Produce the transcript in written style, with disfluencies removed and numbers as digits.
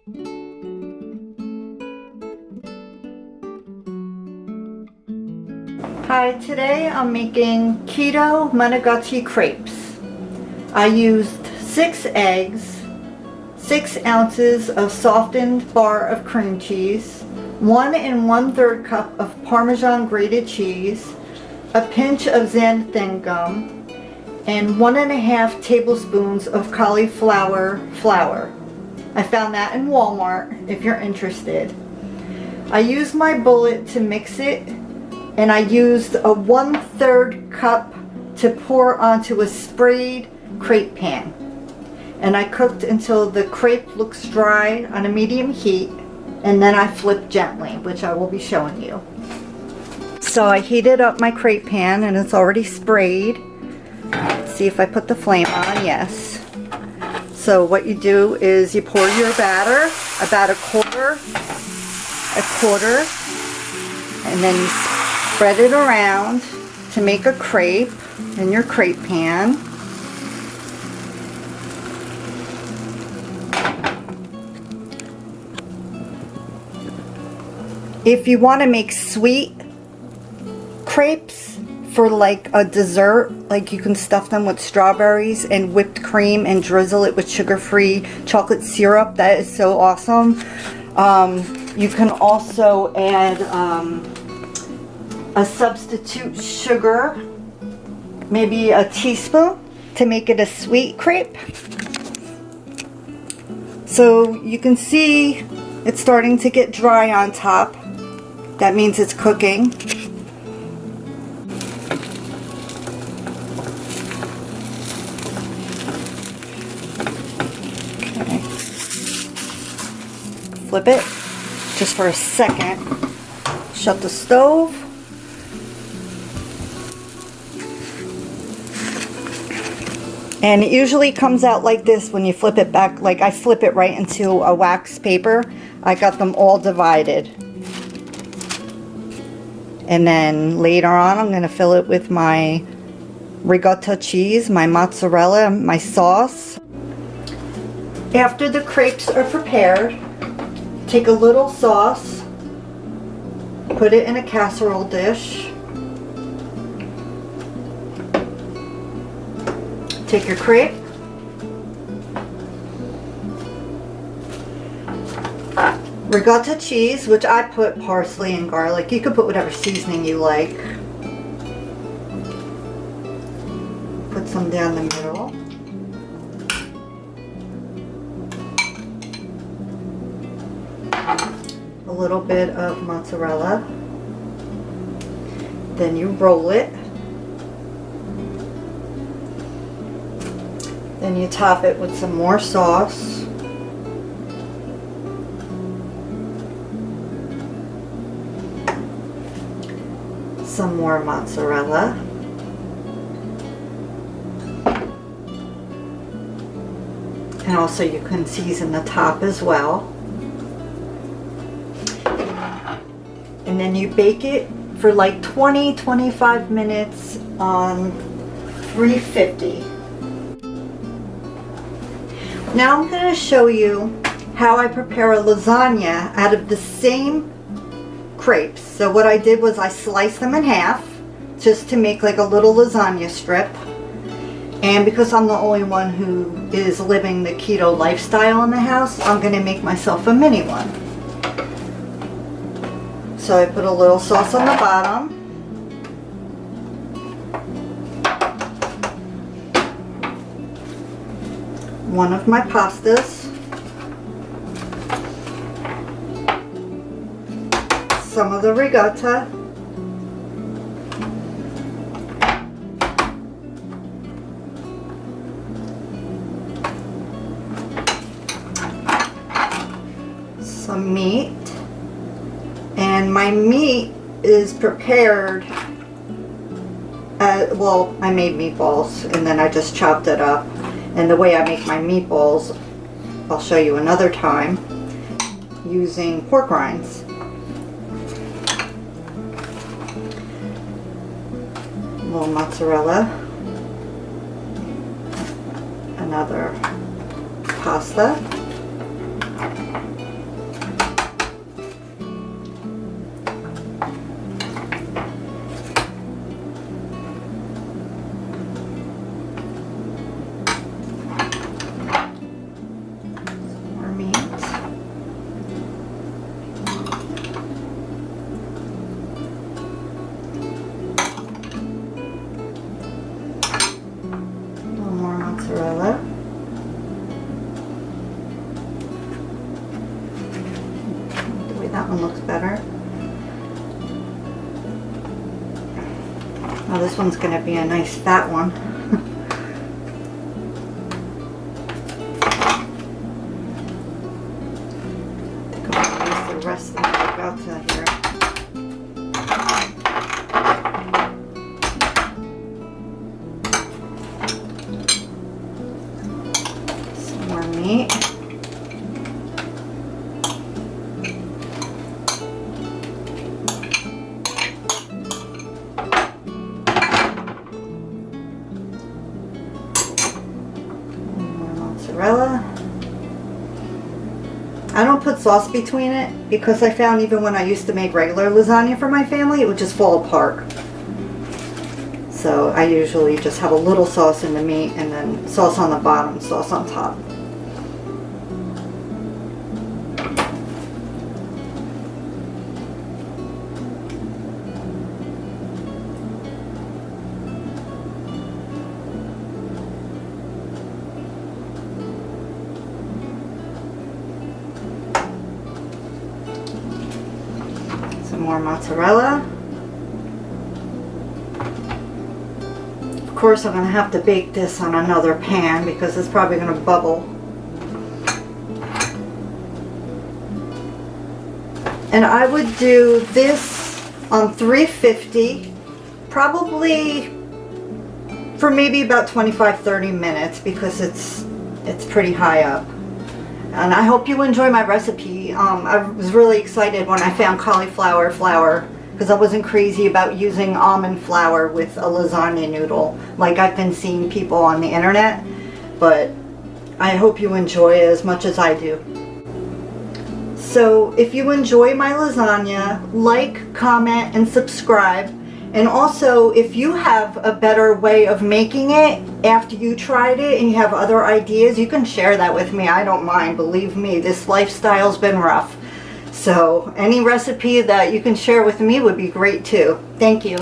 Hi, today I'm making Keto Manicotti crepes. I used 6 eggs, 6 ounces of softened bar of cream cheese, 1 1/3 cup of Parmesan grated cheese, a pinch of xanthan gum, and 1 1/2 tablespoons of cauliflower flour. I found that in Walmart if you're interested. I used my bullet to mix it, and I used a 1/3 cup to pour onto a sprayed crepe pan. And I cooked until the crepe looks dry on a medium heat, and then I flipped gently, which I will be showing you. So I heated up my crepe pan and it's already sprayed. Let's see if I put the flame on. Yes. So what you do is you pour your batter, about a quarter, and then you spread it around to make a crepe in your crepe pan. If you want to make sweet crepes for like a dessert, like you can stuff them with strawberries and whipped cream and drizzle it with sugar-free chocolate syrup. That is so awesome. You can also add a substitute sugar, maybe a teaspoon, to make it a sweet crepe. So you can see it's starting to get dry on top. That means it's cooking. Okay. Flip it just for a second. Shut the stove. And it usually comes out like this when you flip it back. Like I flip it right into a wax paper. I got them all divided. And then later on I'm going to fill it with my ricotta cheese, my mozzarella, my sauce. After the crepes are prepared, take a little sauce, put it in a casserole dish. Take your crepe, ricotta cheese, which I put parsley and garlic. You could put whatever seasoning you like. Put some down the middle. A little bit of mozzarella. Then you roll it. Then you top it with some more sauce. Some more mozzarella. And also you can season the top as well. And then you bake it for like 20-25 minutes on 350. Now I'm going to show you how I prepare a lasagna out of the same crepes. So what I did was I sliced them in half just to make like a little lasagna strip. And because I'm the only one who is living the keto lifestyle in the house, I'm going to make myself a mini one. So I put a little sauce on the bottom. One of my pastas, some of the ricotta, some meat, and my meat is prepared well, I made meatballs and then I just chopped it up. And the way I make my meatballs, I'll show you another time, using pork rinds. A little mozzarella, another pasta, That one looks better. Oh, this one's going to be a nice fat one. I think I'm going to use the rest of the margherita here. Some more meat. Mozzarella. I don't put sauce between it because I found even when I used to make regular lasagna for my family, it would just fall apart. So I usually just have a little sauce in the meat and then sauce on the bottom, sauce on top. Some more mozzarella. Of course, I'm going to have to bake this on another pan because it's probably going to bubble. And I would do this on 350, probably for maybe about 25-30 minutes because it's pretty high up. And I hope you enjoy my recipe. I was really excited when I found cauliflower flour because I wasn't crazy about using almond flour with a lasagna noodle like I've been seeing people on the internet. But I hope you enjoy it as much as I do. So if you enjoy my lasagna, like, comment, and subscribe. And also, if you have a better way of making it after you tried it and you have other ideas, you can share that with me. I don't mind. Believe me, this lifestyle's been rough. So any recipe that you can share with me would be great too. Thank you.